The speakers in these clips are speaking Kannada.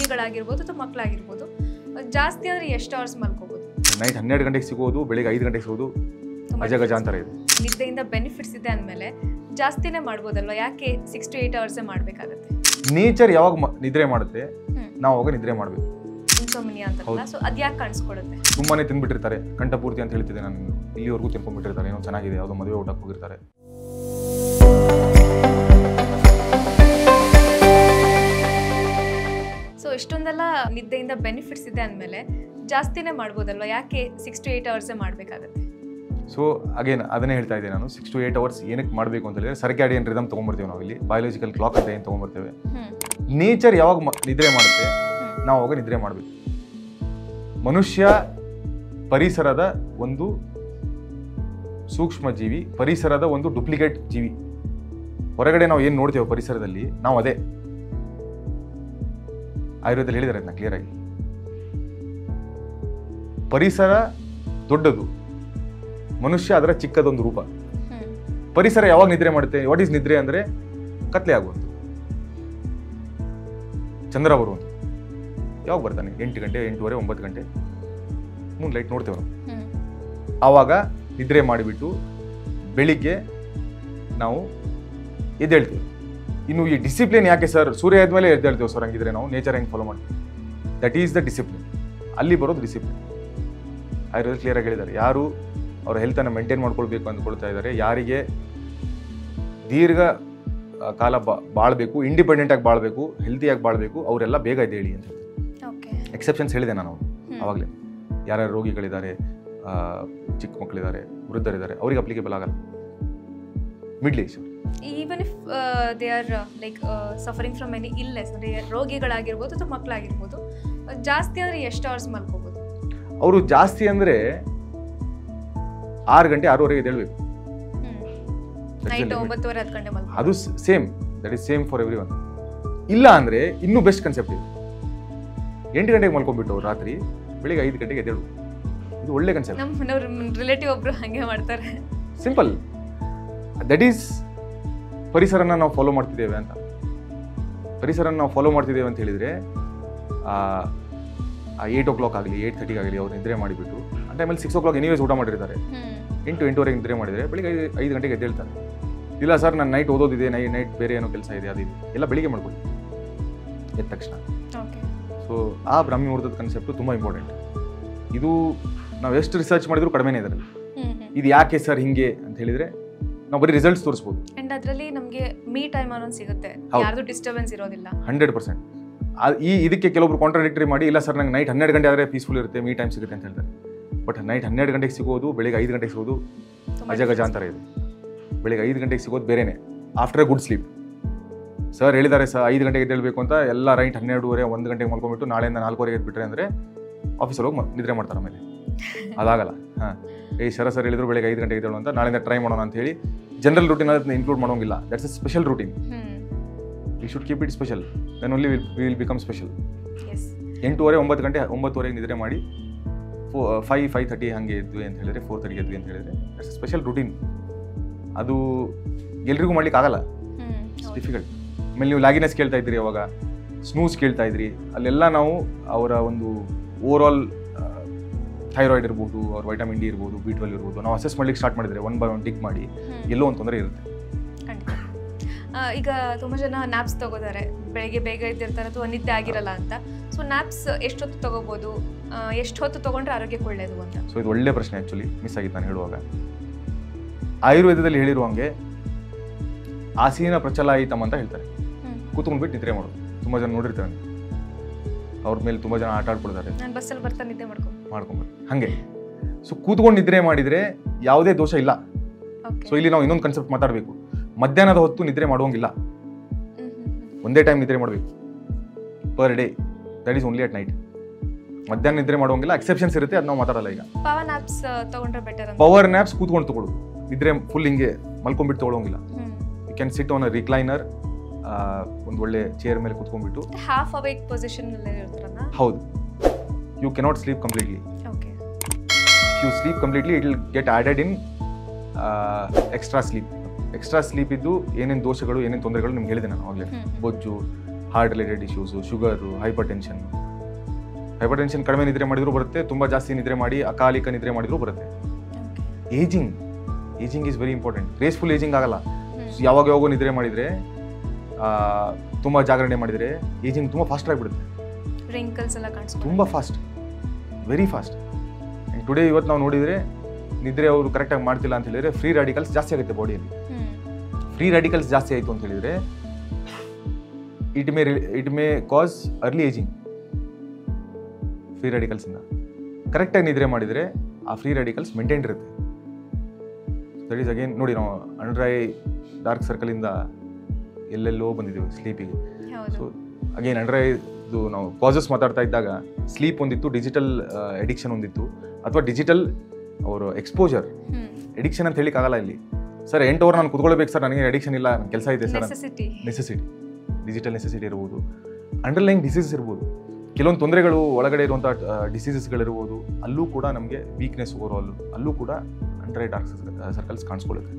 ರೋಗಿಗಳಾಗಿರ್ಬೋದು ಅಥವಾ ಮಕ್ಕಳಾಗಿರ್ಬೋದು ಜಾಸ್ತಿ ಅಂದರೆ ಎಷ್ಟು ಅವರ್ಸ್ ಮಲ್ಕೋಬೋದು? ನೈಟ್ 12 ಗಂಟೆಗೆ ಸಿಗೋದು, ಬೆಳಿಗ್ಗೆ 5 ಗಂಟೆಗೆ ಸಿಗೋದು ಅಜಗಜಾಂತರ ಇದೆ. ನಿದ್ದೆಯಿಂದ ಬೆನಿಫಿಟ್ಸ್ ಇದೆ ಅಂದಮೇಲೆ ಜಾಸ್ತಿನೇ ಮಾಡ್ಬೋದಲ್ವ, ಯಾಕೆ 6 to 8 ಅವರ್ಸೇ ಮಾಡಬೇಕಾಗುತ್ತೆ? ನೇಚರ್ ಯಾವಾಗ ನಿದ್ರೆ ಮಾಡುತ್ತೆ ನಾವು ಅವಾಗ ನಿದ್ರೆ ಮಾಡಬೇಕು. ಇನ್ಸೋಮಿನಿಯಾ ಅಂತಲ್ಲ, ಸೊ ಅದು ಯಾಕೆ ಕಾಣಿಸ್ಕೊಳ್ಳುತ್ತೆ? ತುಂಬಾನೇ ತಿಂದ್ಬಿಟ್ಟಿರ್ತಾರೆ, ಕಂಠಪೂರ್ತಿ ಅಂತ ಹೇಳ್ತಿದ್ದೆ ನಾನು, ಇಲ್ಲಿವರೆಗೂ ತಿನ್ಕೊಂಡ್ಬಿಟ್ಟಿರ್ತಾರೆ, ಏನೋ ಚೆನ್ನಾಗಿದೆ, ಯಾವುದೋ ಮದುವೆ ಊಟಕ್ಕೆ ಹೋಗಿರ್ತಾರೆ. ಸೊ ಇಷ್ಟೊಂದೆಲ್ಲ ನಿದ್ದೆಯಿಂದ ಬೆನಿಫಿಟ್ಸ್ ಇದೆ ಅಂದಮೇಲೆ ಜಾಸ್ತಿನೇ ಮಾಡ್ಬೋದಲ್ವ, ಯಾಕೆ 6 to 8 ಅವರ್ಸೇ ಮಾಡಬೇಕಾಗುತ್ತೆ? ಸೊ ಅಗೇನ್ ಅದನ್ನೇ ಹೇಳ್ತಾ ಇದ್ದೆ ನಾನು, 6 to 8 ಅವರ್ಸ್ ಏನಕ್ಕೆ ಮಾಡಬೇಕು ಅಂತ ಹೇಳಿದ್ರೆ ಸರ್ಕ್ಯಾಡಿಯನ್ ರಿದಮ್ ತೊಗೊಂಡ್ಬರ್ತೀವಿ ನಾವು, ಇಲ್ಲಿ ಬಯಾಲಜಿಕಲ್ ಕ್ಲಾಕ್ ಅಂತ ಏನು ತೊಗೊಂಡ್ಬರ್ತೇವೆ. ನೇಚರ್ ಯಾವಾಗ ನಿದ್ರೆ ಮಾಡುತ್ತೆ ನಾವು ಅವಾಗ ನಿದ್ರೆ ಮಾಡಬೇಕು. ಮನುಷ್ಯ ಪರಿಸರದ ಒಂದು ಸೂಕ್ಷ್ಮ ಜೀವಿ, ಪರಿಸರದ ಒಂದು ಡೂಪ್ಲಿಕೇಟ್ ಜೀವಿ. ಹೊರಗಡೆ ನಾವು ಏನು ನೋಡ್ತೇವೆ ಪರಿಸರದಲ್ಲಿ, ನಾವು ಅದೇ. ಆಯುರ್ವೇದದಲ್ಲಿ ಹೇಳಿದ್ದಾರೆ ಅದನ್ನ ಕ್ಲಿಯರ್ ಆಗಿ. ಪರಿಸರ ದೊಡ್ಡದು, ಮನುಷ್ಯ ಅದರ ಚಿಕ್ಕದೊಂದು ರೂಪ. ಪರಿಸರ ಯಾವಾಗ ನಿದ್ರೆ ಮಾಡುತ್ತೆ? ವಾಟ್ ಈಸ್ ನಿದ್ರೆ ಅಂದ್ರೆ ಕತ್ಲೆ ಆಗುವಂಥದ್ದು, ಚಂದ್ರ ಬರುವಂಥದ್ದು. ಯಾವಾಗ ಬರ್ತಾನೆ? 8 ಗಂಟೆ, 8:30, 9 ಗಂಟೆ ಮೂನ್ ಲೈಟ್ ನೋಡ್ತೇವೆ ನಾವು. ಆವಾಗ ನಿದ್ರೆ ಮಾಡಿಬಿಟ್ಟು ಬೆಳಿಗ್ಗೆ ನಾವು ಎದ್ದೇಳ್ತೇವೆ. ಇನ್ನು ಈ ಡಿಸಿಪ್ಲಿನ್ ಯಾಕೆ ಸರ್? ಸೂರ್ಯ ಆದ್ಮೇಲೆ ಎದ್ದೇಳ್ತೇವೆ ಸರ್, ಹಂಗಿದ್ರೆ ನಾವು ನೇಚರ್ ಹೆಂಗೆ ಫಾಲೋ ಮಾಡ್ತೀವಿ? That is the discipline. ಅಲ್ಲಿ ಬರೋದು ಡಿಸಿಪ್ಲಿನ್. ಆಯುರ್ವೇದ ಕ್ಲಿಯರ್ ಆಗಿ ಹೇಳಿದ್ದಾರೆ, ಯಾರು ಅವ್ರ ಹೆಲ್ತನ್ನು ಮೇಂಟೈನ್ ಮಾಡ್ಕೊಳ್ಬೇಕು ಅಂದ್ಕೊಳ್ತಾ ಇದ್ದಾರೆ, ಯಾರಿಗೆ ದೀರ್ಘ ಕಾಲ ಬಾಳ್ಬೇಕು, ಇಂಡಿಪೆಂಡೆಂಟ್ ಆಗಿ ಬಾಳ್ಬೇಕು, ಹೆಲ್ತಿಯಾಗಿ ಬಾಳ್ಬೇಕು, ಅವರೆಲ್ಲ ಬೇಗ ಎದ್ದೇಳಿ ಅಂತ ಹೇಳ್ತಾರೆ. ಎಕ್ಸೆಪ್ಷನ್ಸ್ ಹೇಳಿದೆ ನಾನು ಆವಾಗಲೇ. ಯಾರ್ಯಾರು ರೋಗಿಗಳಿದ್ದಾರೆ, ಚಿಕ್ಕ ಮಕ್ಕಳಿದ್ದಾರೆ, ವೃದ್ಧರಿದ್ದಾರೆ, ಅವ್ರಿಗೆ ಅಪ್ಲಿಕೇಬಲ್ ಆಗಲ್ಲ. Middle age, even if they are like suffering from any illness, ಅಂದರೆ ರೋಗಿಗಳಾಗಿರ್ಬೋದು ಅಥವಾ ಮಕ್ಕಳಾಗಿರ್ಬೋದು, ಜಾಸ್ತಿ ಅಂದರೆ ಎಷ್ಟು ಅವರ್ಸ್ ಮಲ್ಕೋಬೋದು? ಅವರು ಜಾಸ್ತಿ ಅಂದರೆ 6 ಗಂಟೆ 6:30 ಎದ್ದೇಳಬೇಕು. ನೈಟ್ 9:30 10 ಗಂಟೆ ಮಲ್ಕೋ, ಅದು same, that is same for every one. ಇಲ್ಲ ಅಂದರೆ ಇನ್ನೂ ಬೆಸ್ಟ್ ಕನ್ಸೆಪ್ಟ್ ಇದೆ. 8 ಗಂಟೆಗೆ ಮಲ್ಕೊಂಡ್ಬಿಟ್ಟು ರಾತ್ರಿ ಬೆಳಿಗ್ಗೆ 5 ಗಂಟೆಗೆ ಎದ್ದೇಳು. ಇದು ಒಳ್ಳೆ ಕನ್ಸೆಪ್ಟ್. ನಮ್ಮ ರಿಲೇಟಿವ್ ಒಬ್ರು ಹಾಗೆ ಮಾಡ್ತಾರೆ. ಸಿಂಪಲ್. ದಟ್ ಈಸ್ ಪರಿಸರನ ನಾವು ಫಾಲೋ ಮಾಡ್ತಿದ್ದೇವೆ ಅಂತ. ಪರಿಸರನ ನಾವು ಫಾಲೋ ಮಾಡ್ತಿದ್ದೇವೆ ಅಂತ ಹೇಳಿದರೆ 8 o'clock ಆಗಲಿ 8:30 ಆಗಲಿ ಅವ್ರು ನಿದ್ರೆ ಮಾಡಿಬಿಟ್ಟು ಆ ಟೈಮಲ್ಲಿ 6 o'clock ಎನಿವೇಸ್ ಊಟ ಮಾಡಿರ್ತಾರೆ. 8-8:30 ನಿದ್ರೆ ಮಾಡಿದರೆ ಬೆಳಿಗ್ಗೆ 5 ಗಂಟೆಗೆ ಎದ್ದೇಳ್ತಾರೆ. ಇಲ್ಲ ಸರ್ ನಾನು ನೈಟ್ ಓದೋದಿದೆ, ನೈಟ್ ಬೇರೆ ಏನೋ ಕೆಲಸ ಇದೆ, ಅದಿದೆ, ಎಲ್ಲ ಬೆಳಿಗ್ಗೆ ಮಾಡ್ಕೊಳ್ಳಿ ಎದ್ದ ತಕ್ಷಣ. ಸೊ ಆ ಬ್ರಾಹ್ಮಿ ಮುಹೂರ್ತದ ಕನ್ಸೆಪ್ಟು ತುಂಬ ಇಂಪಾರ್ಟೆಂಟ್. ಇದು ನಾವು ಎಷ್ಟು ರಿಸರ್ಚ್ ಮಾಡಿದ್ರು ಕಡಿಮೆನೇ ಇದರಲ್ಲಿ. ಇದು ಯಾಕೆ ಸರ್ ಹಿಂಗೆ ಅಂತ ಹೇಳಿದರೆ ನಾವು ಬರೀ ರಿಸಲ್ಟ್ಸ್ ತೋರಿಸ್ಬೋದು. ಅಂಡ್ ಅದರಲ್ಲಿ ನಮಗೆ ಮೀ ಟೈಮ್ ಅನ್ನೋದು ಸಿಗುತ್ತೆ, ಯಾರ್ದು ಡಿಸ್ಟರ್ಬೆನ್ಸ್ ಇರೋದಿಲ್ಲ. 100%. ಇದಕ್ಕೆ ಕೆಲವೊಬ್ರು ಕಾಂಟ್ರಾಡಿಕ್ಟರಿ ಮಾಡಿ, ಇಲ್ಲ ಸರ್ ನಂಗೆ ನೈಟ್ 12 ಗಂಟೆ ಆದರೆ ಪೀಸ್ಫುಲ್ ಇರುತ್ತೆ, ಮೀ ಟೈಮ್ ಸಿಗುತ್ತೆ ಅಂತ ಹೇಳ್ತಾರೆ. ಬಟ್ ನೈಟ್ 12 ಗಂಟೆಗೆ ಸಿಗೋದು, ಬೆಳಿಗ್ಗೆ 5 ಗಂಟೆಗೆ ಸಿಗೋದು ಅಜಗಜಾಂತರ ಇದೆ. ಬೆಳಿಗ್ಗೆ 5 ಗಂಟೆಗೆ ಸಿಗೋದು ಬೇರೆನೆ, ಆಫ್ಟರ್ ಗುಡ್ ಸ್ಲೀಪ್. ಸರ್ ಹೇಳಿದ್ದಾರೆ ಸರ್ 5 ಗಂಟೆಗೆ ಎದ್ದೇಳಬೇಕು ಅಂತ, ಎಲ್ಲ ರೈಟ್ 12:30 1 ಗಂಟೆಗೆ ಮಲ್ಕೊಂಡ್ಬಿಟ್ಟು ನಾಳೆಯಿಂದ 4:30 ಎದ್ಬಿಟ್ರೆ ಅಂದರೆ ಆಫೀಸಲ್ಲಿ ಹೋಗಿ ನಿದ್ರೆ ಮಾಡ್ತಾರೆ. ಆಮೇಲೆ ಅದಾಗಲ್ಲ. ಸರ್ ಹೇಳಿದ್ರು ಬೆಳಿಗ್ಗೆ 5 ಗಂಟೆಗೆ ಎದ್ದೇಳು ಅಂತ, ನಾಳೆಯಿಂದ ಟ್ರೈ ಮಾಡೋಣ ಅಂತ ಹೇಳಿ ಜನರಲ್ ರೂಟೀನ್ ಅದನ್ನ ಇನ್ಕ್ಲೂಡ್ ಮಾಡೋಂಗಿಲ್ಲ. That's a special routine. We should keep it special, then only will become special. 8:30 9 ಗಂಟೆ 9:30 ನಿದ್ರೆ ಮಾಡಿ 5:30 ಹಾಗೆ ಎದ್ವಿ ಅಂತ ಹೇಳಿದ್ರೆ, 4:30 ಎದ್ವಿ ಅಂತ ಹೇಳಿದ್ರೆ ದಟ್ಸ್ ಎ ಸ್ಪೆಷಲ್ ರೂಟೀನ್. ಅದು ಎಲ್ರಿಗೂ ಮಾಡ್ಲಿಕ್ಕೆ ಆಗಲ್ಲ, ಇಟ್ಸ್ ಡಿಫಿಕಲ್ಟ್. ಆಮೇಲೆ ನೀವು ಲ್ಯಾಗಿನೆಸ್ ಕೇಳ್ತಾ ಇದ್ರಿ, ಅವಾಗ ಸ್ನೂಸ್ ಕೇಳ್ತಾ ಇದ್ರಿ, ಅಲ್ಲೆಲ್ಲ ನಾವು ಅವರ ಒಂದು ಓವರ್ ಆಲ್ ಥೈರಾಯ್ಡ್ ಇರ್ಬೋದು, ಅವ್ರ ವೈಟಮಿನ್ ಡಿ ಇರ್ಬೋದು, B12 ಇರ್ಬೋದು, ನಾವು ಅಸೆಸ್ ಮಾಡ್ಲಿಕ್ಕೆ ಸ್ಟಾರ್ಟ್ ಮಾಡಿದ್ರೆ 1 by 1 ಟಿಕ್ ಮಾಡಿ ಎಲ್ಲೋ ಒಂದು ತೊಂದರೆ ಇರುತ್ತೆ. ಈಗ ತುಂಬ ಜನ ನ್ಯಾಪ್ಸ್ ತಗೋತಾರೆ, ಬೆಳಗ್ಗೆ ಬೇಗ ಎದ್ದಿರ್ತಾರೆ ಅಥವಾ ನಿದ್ದೆ ಆಗಿರಲ್ಲ ಅಂತ. ಸೊ ನ್ಯಾಪ್ಸ್ ಎಷ್ಟೊತ್ತು ತಗೋಬೋದು, ಎಷ್ಟು ಹೊತ್ತು ತಗೊಂಡ್ರೆ ಆರೋಗ್ಯಕ್ಕೆ ಒಳ್ಳೆಯದು ಅಂತ? ಸೊ ಇದು ಒಳ್ಳೆ ಪ್ರಶ್ನೆ. ಆ್ಯಕ್ಚುಲಿ ಮಿಸ್ ಆಗಿತ್ತು ನಾನು ಹೇಳುವಾಗ. ಆಯುರ್ವೇದದಲ್ಲಿ ಹೇಳಿರುವಂಗೆ ಆಸೀನ ಪ್ರಚಲಾಯಿತಮ್ ಅಂತ ಹೇಳ್ತಾರೆ. ಕೂತ್ಕೊಂಡ್ಬಿಟ್ಟು ನಿದ್ರೆ ಮಾಡೋದು. ತುಂಬ ಜನ ನೋಡಿರ್ತಾರೆ, ಅವ್ರ ಮೇಲೆ ತುಂಬ ಜನ ಆಟ ಆಡ್ಕೊಳ್ತಾರೆ. ನಾನು ಬಸ್ಸಲ್ಲಿ ಬರ್ತಾ ನಿದ್ದೆ ಮಾಡ್ಕೊಂಡ್ಬಿಟ್ಟು ಹಾಗೆ. ಸೊ ಕೂತ್ಕೊಂಡು ನಿದ್ರೆ ಮಾಡಿದರೆ ಯಾವುದೇ ದೋಷ ಇಲ್ಲ. ಸೊ ಇಲ್ಲಿ ನಾವು ಇನ್ನೊಂದು ಕನ್ಸೆಪ್ಟ್ ಮಾತಾಡಬೇಕು. ಮಧ್ಯಾಹ್ನದ ಹೊತ್ತು ನಿದ್ರೆ ಮಾಡುವಂಗಿಲ್ಲ, ಒಂದೇ ಟೈಮ್ ನಿದ್ರೆ ಮಾಡಬೇಕು per day. That is only at night. ಮಧ್ಯಾಹ್ನ ನಿದ್ರೆ ಮಾಡುವಂಗಿಲ್ಲ, ಎಕ್ಸೆಪ್ಷನ್ಸ್ ಇರುತ್ತೆ, ಅದು ನಾವು ಮಾತಾಡಲ್ಲ ಈಗ. ಪವರ್ ನ್ಯಾಪ್ಸ್ ತಗೊಂಡ್ರೆ ಬೆಟರ್. ಪವರ್ ನ್ಯಾಪ್ಸ್ ಕೂತ್ಕೊಂಡು ತಗೊಳ್ಳೋದು, ನಿದ್ರೆ ಫುಲ್ ಹಿಂಗೆ ಮಲ್ಕೊಂಡ್ಬಿಟ್ಟು ತಗೊಳ್ಳೋಂಗಿಲ್ಲ. You can sit on a recliner, ಒಂದು ಒಳ್ಳೆ ಚೇರ್ ಮೇಲೆ ಕೂತ್ಕೊಂಡ್ಬಿಟ್ಟು ಹಾಫ್ ಅವೇಕ್ ಪೊಸಿಷನ್ ಅಲ್ಲೇ ಇರ್ತಾರಲ್ಲ. ಹೌದು. You cannot sleep completely. You sleep completely, it will get added in extra sleep. Extra sleep ಇದ್ದು ಏನೇನು ದೋಷಗಳು, ಏನೇನು ತೊಂದರೆಗಳು ನಿಮ್ಗೆ ಹೇಳಿದೆ ನಾನು ಆಗಲೇ. ಬೊಜ್ಜು, heart related issues, sugar, hypertension ಕಡಿಮೆ ನಿದ್ರೆ ಮಾಡಿದರೂ ಬರುತ್ತೆ, ತುಂಬ ಜಾಸ್ತಿ ನಿದ್ರೆ ಮಾಡಿ ಅಕಾಲಿಕ ನಿದ್ರೆ ಮಾಡಿದರೂ ಬರುತ್ತೆ. Ageing is very important. Graceful ageing ಆಗಲ್ಲ. ಯಾವಾಗೋ ನಿದ್ರೆ ಮಾಡಿದರೆ, ತುಂಬ ಜಾಗರಣೆ ಮಾಡಿದರೆ ಏಜಿಂಗ್ ತುಂಬ ಫಾಸ್ಟ್ ಆಗಿಬಿಡುತ್ತೆ. ರಿಂಕಲ್ಸ್ ಎಲ್ಲ ಕಾಣಿಸ್ಕೊಂಡು ತುಂಬ ಫಾಸ್ಟ್, ವೆರಿ ಫಾಸ್ಟ್. ಟುಡೇ ಇವತ್ತು ನಾವು ನೋಡಿದರೆ ನಿದ್ರೆ ಅವರು ಕರೆಕ್ಟಾಗಿ ಮಾಡ್ತಿಲ್ಲ ಅಂತ ಹೇಳಿದರೆ ಫ್ರೀ ರ್ಯಾಡಿಕಲ್ಸ್ ಜಾಸ್ತಿ ಆಗುತ್ತೆ ಬಾಡಿಯಲ್ಲಿ. ಫ್ರೀ ರ್ಯಾಡಿಕಲ್ಸ್ ಜಾಸ್ತಿ ಆಯಿತು ಅಂತ ಹೇಳಿದರೆ it may cause early ageing. Free ರ್ಯಾಡಿಕಲ್ಸಿಂದ ಕರೆಕ್ಟಾಗಿ ನಿದ್ರೆ ಮಾಡಿದರೆ ಆ ಫ್ರೀ ರ್ಯಾಡಿಕಲ್ಸ್ ಮೇಂಟೈನ್ ಇರುತ್ತೆ. ದಟ್ ಈಸ್ ಅಗೇನ್ ನೋಡಿ, ನಾವು ಅಂಡರ್ ಐ ಡಾರ್ಕ್ ಸರ್ಕಲಿಂದ ಎಲ್ಲೆಲ್ಲೋ ಬಂದಿದ್ದೀವಿ ಸ್ಲೀಪಿಗೆ. ಸೊ ಅಗೇನ್ ಅಂಡರ್ ಐದು ನಾವು ಕಾಸಸ್ ಮಾತಾಡ್ತಾ ಇದ್ದಾಗ ಸ್ಲೀಪ್ ಒಂದಿತ್ತು, ಡಿಜಿಟಲ್ ಎಡಿಕ್ಷನ್ ಒಂದಿತ್ತು, ಅಥವಾ ಡಿಜಿಟಲ್ ಅವರು ಎಕ್ಸ್ಪೋಜರ್. ಎಡಿಕ್ಷನ್ ಅಂತ ಹೇಳಿಕ್ಕಾಗಲ್ಲ ಇಲ್ಲಿ. ಸರ್ 8 ಅವರ್ ನಾನು ಕುತ್ಕೊಳ್ಬೇಕು ಸರ್, ನನಗೆ ಎಡಿಕ್ಷನ್ ಇಲ್ಲ, ನನ್ನ ಕೆಲಸ ಇದೆ ಸರ್. ನೆಸೆಸಿಟಿ, ಡಿಜಿಟಲ್ ನೆಸೆಸಿಟಿ ಇರ್ಬೋದು. ಅಂಡರ್ಲೈನ್ ಡಿಸೀಸಸ್ ಇರ್ಬೋದು, ಕೆಲವೊಂದು ತೊಂದರೆಗಳು ಒಳಗಡೆ ಇರುವಂಥ ಡಿಸೀಸಸ್ಗಳಿರ್ಬೋದು. ಅಲ್ಲೂ ಕೂಡ ನಮಗೆ ವೀಕ್ನೆಸ್ ಓವರ್ ಅಲ್ಲೂ ಕೂಡ ಅಂಡರ್ ಐ ಡಾರ್ಕ್ ಸರ್ಕಲ್ಸ್ ಕಾಣಿಸ್ಕೊಳ್ಳುತ್ತೆ.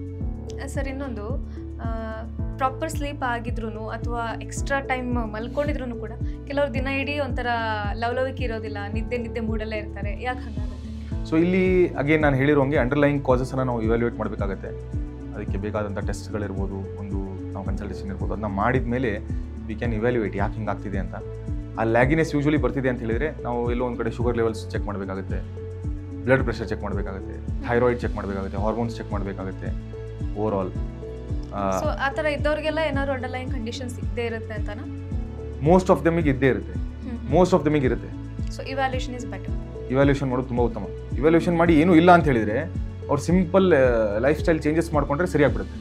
ಸರ್ ಇನ್ನೊಂದು, ಪ್ರಾಪರ್ ಸ್ಲೀಪ್ ಆಗಿದ್ರು ಅಥವಾ ಎಕ್ಸ್ಟ್ರಾ ಟೈಮ್ ಮಲ್ಕೊಂಡಿದ್ರು ಕೂಡ ಕೆಲವರು ದಿನ ಇಡೀ ಒಂಥರ ಲವಲವಿಕೆ ಇರೋದಿಲ್ಲ, ನಿದ್ದೆ ಮೂಡಲ್ಲೇ ಇರ್ತಾರೆ. ಯಾಕೆ ಹಾಗಾಗುತ್ತೆ? ಸೊ ಇಲ್ಲಿ ಅಗೇನ್ ನಾನು ಹೇಳಿರೋಂಗೆ ಅಂಡರ್ಲೈನ್ ಕಾಸಸ್ನ ನಾವು ಇವ್ಯಾಲ್ಯೂಯೇಟ್ ಮಾಡಬೇಕಾಗತ್ತೆ. ಅದಕ್ಕೆ ಬೇಕಾದಂಥ ಟೆಸ್ಟ್ಗಳಿರ್ಬೋದು, ಒಂದು ನಾವು ಕನ್ಸಲ್ಟೇಷನ್ ಇರ್ಬೋದು, ಅದನ್ನ ಮಾಡಿದ ಮೇಲೆ ವಿ ಕ್ಯಾನ್ ಇವ್ಯಾಲ್ಯೂಯೇಟ್ ಯಾಕೆ ಹಿಂಗಾಗ್ತಿದೆ ಅಂತ. ಆ ಲ್ಯಾಗಿನೆಸ್ ಯೂಶ್ವಲಿ ಬರ್ತಿದೆ ಅಂತ ಹೇಳಿದರೆ ನಾವು ಎಲ್ಲೋ ಒಂದು ಕಡೆ ಶುಗರ್ ಲೆವೆಲ್ಸ್ ಚೆಕ್ ಮಾಡಬೇಕಾಗುತ್ತೆ, ಬ್ಲಡ್ ಪ್ರೆಷರ್ ಚೆಕ್ ಮಾಡಬೇಕಾಗುತ್ತೆ, ಥೈರಾಯ್ಡ್ ಚೆಕ್ ಮಾಡಬೇಕಾಗುತ್ತೆ, ಹಾರ್ಮೋನ್ಸ್ ಚೆಕ್ ಮಾಡಬೇಕಾಗುತ್ತೆ. ಓವರ್ ಆಲ್ ಸೊ ಆ ಥರ ಇದ್ದವ್ರಿಗೆಲ್ಲ ಏನಾದ್ರು ಅಂಡರ್ಲೈನ್ ಕಂಡೀಷನ್ಸ್ ಇದ್ದೇ ಇರುತ್ತೆ ಅಂತನಾ? ಮೋಸ್ಟ್ ಆಫ್ ದಮಿಗೆ ಇದ್ದೇ ಇರುತ್ತೆ. ಇರುತ್ತೆ. So evaluation is better. Evaluation ಮಾಡೋದು ತುಂಬ ಉತ್ತಮ. ಇವ್ಯಾಲ್ಯೂಷನ್ ಮಾಡಿ ಏನೂ ಇಲ್ಲ ಅಂತ ಹೇಳಿದರೆ ಅವ್ರು ಸಿಂಪಲ್ ಲೈಫ್ ಸ್ಟೈಲ್ ಚೇಂಜಸ್ ಮಾಡ್ಕೊಂಡ್ರೆ ಸರಿಯಾಗ್ಬಿಡುತ್ತೆ.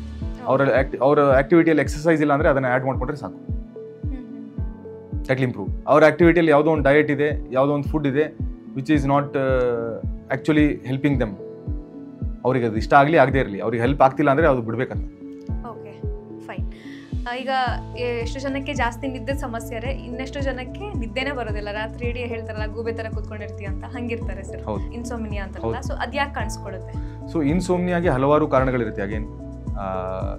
ಅವರ ಆಕ್ಟಿವಿಟಿಯಲ್ಲಿ ಎಕ್ಸಸೈಸ್ ಇಲ್ಲ ಅಂದರೆ ಅದನ್ನು ಆ್ಯಡ್ ಮಾಡ್ಕೊಂಡ್ರೆ ಸಾಕು. That will improve. ಅವ್ರ ಆಕ್ಟಿವಿಟಿಯಲ್ಲಿ ಯಾವುದೋ ಒಂದು ಡಯಟ್ ಇದೆ, ಯಾವುದೋ ಒಂದು ಫುಡ್ ಇದೆ which is not actually helping them. ಅವ್ರಿಗೆ ಅದು ಇಷ್ಟ ಆಗಲಿ ಆಗದೇ ಇರಲಿ, ಅವ್ರಿಗೆ ಹೆಲ್ಪ್ ಆಗ್ತಿಲ್ಲ ಅಂದರೆ ಅದು ಬಿಡಬೇಕಂತ. Okay, fine. ಈಗ ಎಷ್ಟು ಜನಕ್ಕೆ ಜಾಸ್ತಿ ನಿದ್ದೆ ಸಮಸ್ಯೆ ಇದೆ, ಇನ್ನೆಷ್ಟು ಜನಕ್ಕೆ ನಿದ್ದೆನೇ ಬರೋದಿಲ್ಲ. ರಾತ್ರಿ ಇಡೀ ಹೇಳ್ತಾರಲ್ಲ ಗೂಬೆ ಥರ ಕೂತ್ಕೊಂಡಿರ್ತೀಯ ಅಂತ, ಹಂಗಿರ್ತಾರೆ ಸರ್. ಇನ್ಸೋಮಿನಿಯಾ ಅಂತಾರಲ್ಲ, ಸೊ ಅದು ಯಾಕೆ ಕಾಣಿಸ್ಕೊಳ್ಳುತ್ತೆ? ಸೊ ಇನ್ಸೋಮ್ನಿಯಾಗೆ ಹಲವಾರು ಕಾರಣಗಳಿರುತ್ತೆ. ಅಗೇನ್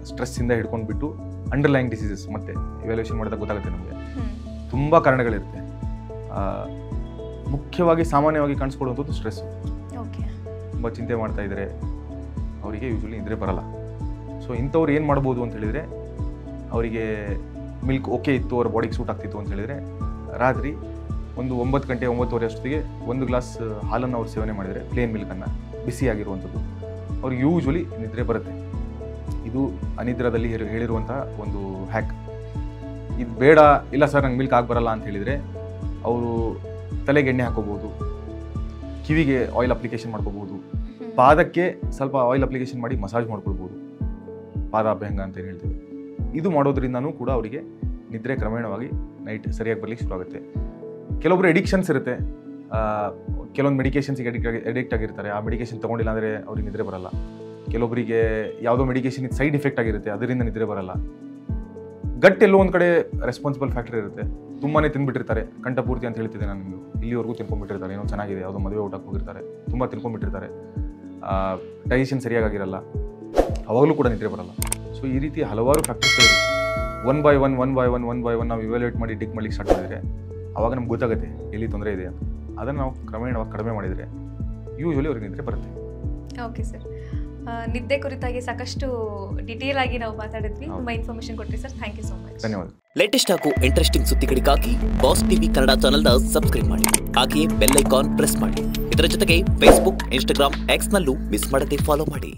ಸ್ಟ್ರೆಸ್ಸಿಂದ ಹಿಡ್ಕೊಂಡ್ಬಿಟ್ಟು ಅಂಡರ್ಲೈನ್ ಡಿಸೀಸಸ್ ಮತ್ತೆ ಇವ್ಯಾಲ್ಯೂಷನ್ ಮಾಡಿದಾಗ ಗೊತ್ತಾಗುತ್ತೆ ನಮಗೆ. ತುಂಬ ಕಾರಣಗಳಿರುತ್ತೆ. ಮುಖ್ಯವಾಗಿ ಸಾಮಾನ್ಯವಾಗಿ ಕಾಣಿಸ್ಕೊಳ್ಳುವಂಥದ್ದು ಸ್ಟ್ರೆಸ್. ತುಂಬ ಚಿಂತೆ ಮಾಡ್ತಾ ಇದ್ದಾರೆ ಅವರಿಗೆ ಯೂಶ್ವಲಿ ನಿದ್ರೆ ಬರಲ್ಲ. ಸೊ ಇಂಥವ್ರು ಏನು ಮಾಡ್ಬೋದು ಅಂತ ಹೇಳಿದರೆ, ಅವರಿಗೆ ಮಿಲ್ಕ್ ಓಕೆ ಇತ್ತು, ಅವ್ರ ಬಾಡಿಗೆ ಸೂಟ್ ಆಗ್ತಿತ್ತು ಅಂತ ಹೇಳಿದರೆ ರಾತ್ರಿ ಒಂದು 9 ಗಂಟೆ 9:30 ಅಷ್ಟೊತ್ತಿಗೆ 1 ಗ್ಲಾಸ್ ಹಾಲನ್ನು ಅವ್ರು ಸೇವನೆ ಮಾಡಿದರೆ, ಪ್ಲೇನ್ ಮಿಲ್ಕನ್ನು ಬಿಸಿಯಾಗಿರುವಂಥದ್ದು, ಅವ್ರಿಗೆ ಯೂಶ್ವಲಿ ನಿದ್ರೆ ಬರುತ್ತೆ. ಇದು ಅನಿದ್ರದಲ್ಲಿ ಹೇಳಿರುವಂಥ ಒಂದು ಹ್ಯಾಕ್. ಇದು ಬೇಡ, ಇಲ್ಲ ಸರ್ ನಂಗೆ ಮಿಲ್ಕ್ ಬರಲ್ಲ ಅಂತ ಹೇಳಿದರೆ ಅವರು ತಲೆಗೆ ಎಣ್ಣೆ ಹಾಕೋಬೋದು, ಕಿವಿಗೆ ಆಯಿಲ್ ಅಪ್ಲಿಕೇಶನ್ ಮಾಡ್ಕೋಬೋದು, ಪಾದಕ್ಕೆ ಸ್ವಲ್ಪ ಆಯಿಲ್ ಅಪ್ಲಿಕೇಶನ್ ಮಾಡಿ ಮಸಾಜ್ ಮಾಡ್ಕೊಳ್ಬೋದು, ಪಾದಾಭ್ಯಂಗ ಅಂತ ಏನು ಹೇಳ್ತೀವಿ. ಇದು ಮಾಡೋದ್ರಿಂದನೂ ಕೂಡ ಅವರಿಗೆ ನಿದ್ರೆ ಕ್ರಮೇಣವಾಗಿ ನೈಟ್ ಸರಿಯಾಗಿ ಬರಲಿಕ್ಕೆ ಶುರು ಆಗುತ್ತೆ. ಕೆಲವೊಬ್ಬರು ಎಡಿಕ್ಷನ್ಸ್ ಇರುತ್ತೆ, ಕೆಲವೊಂದು ಮೆಡಿಕೇಷನ್ಸ್ಗೆ ಅಡಿಕ್ಟ್ ಆಗಿರ್ತಾರೆ. ಆ ಮೆಡಿಕೇಷನ್ ತೊಗೊಂಡಿಲ್ಲ ಅಂದರೆ ಅವ್ರಿಗೆ ನಿದ್ರೆ ಬರಲ್ಲ. ಕೆಲವೊಬ್ಬರಿಗೆ ಯಾವುದೋ ಮೆಡಿಕೇಷನ್ ಸೈಡ್ ಎಫೆಕ್ಟ್ ಆಗಿರುತ್ತೆ, ಅದರಿಂದ ನಿದ್ರೆ ಬರಲ್ಲ. ಗಟ್ ಎಲ್ಲೋ ಒಂದು ಕಡೆ ರೆಸ್ಪಾನ್ಸಿಬಲ್ ಫ್ಯಾಕ್ಟರ್ ಇರುತ್ತೆ. ತುಂಬಾ ತಿಂದ್ಬಿಟ್ಟಿರ್ತಾರೆ, ಕಂಠಪೂರ್ತಿ ಅಂತ ಹೇಳ್ತಿದ್ದೆ ನಾನು ನಿಮಗೆ, ಇಲ್ಲಿವರೆಗೂ ತಿನ್ಕೊಂಡ್ಬಿಟ್ಟಿರ್ತಾರೆ, ಏನೋ ಚೆನ್ನಾಗಿದೆ, ಯಾವುದೋ ಮದುವೆ ಊಟಕ್ಕೆ ಹೋಗಿರ್ತಾರೆ, ತುಂಬ ತಿನ್ಕೊಂಡ್ಬಿಟ್ಟಿರ್ತಾರೆ, ಡೈಜೆಷನ್ ಸರಿಯಾಗಿರಲ್ಲ, ಅವಾಗಲೂ ಕೂಡ ನಿದ್ರೆ ಬರಲ್ಲ. ಸೊ ಈ ರೀತಿ ಹಲವಾರು ಫ್ಯಾಕ್ಟರ್ಸ್ಗಳಿದೆ. ಒನ್ ಬೈ ಒನ್ ನಾವು ಇವ್ಯಾಲ್ಯೂಯೇಟ್ ಮಾಡಿ ಡಿಗ್ ಮಾಡ್ಲಿಕ್ಕೆ ಸ್ಟಾರ್ಟ್ ಮಾಡಿದರೆ ಆವಾಗ ನಮ್ಗೆ ಗೊತ್ತಾಗುತ್ತೆ ಎಲ್ಲಿ ತೊಂದರೆ ಇದೆ ಅಂತ. ಅದನ್ನು ನಾವು ಕ್ರಮೇಣವಾಗಿ ಕಡಿಮೆ ಮಾಡಿದರೆ ಯೂಶ್ವಲಿ ಅವ್ರಿಗೆ ನಿದ್ರೆ ಬರುತ್ತೆ. ಓಕೆ ಸರ್, ನಿದ್ದೆ ಕುರಿತಾಗಿ ಸಾಕಷ್ಟು ಡಿಟೇಲ್ ಆಗಿ ನಾವು ಮಾತಾಡಿದ್ವಿ, ತುಂಬಾ ಇನ್ಫಾರ್ಮೇಶನ್ ಕೊಟ್ರಿ sir. Thank you so much. ಧನ್ಯವಾದ. ಲೇಟೆಸ್ಟ್ ಹಾಗೂ ಇಂಟ್ರೆಸ್ಟಿಂಗ್ ಸುದ್ದಿಗಳಿಗಾಗಿ ಬಾಸ್ ಟಿವಿ ಕನ್ನಡ ಚಾನೆಲ್ನ ಸಬ್ಸ್ಕ್ರೈಬ್ ಮಾಡಿ, ಹಾಗೆಯೇ ಬೆಲ್ ಐಕಾನ್ ಪ್ರೆಸ್ ಮಾಡಿ. ಇದರ ಜೊತೆಗೆ ಫೇಸ್ಬುಕ್, ಇನ್ಸ್ಟಾಗ್ರಾಮ್, ಎಕ್ಸ್ ನಲ್ಲೂ ಮಿಸ್ ಮಾಡದೆ ಫಾಲೋ ಮಾಡಿ.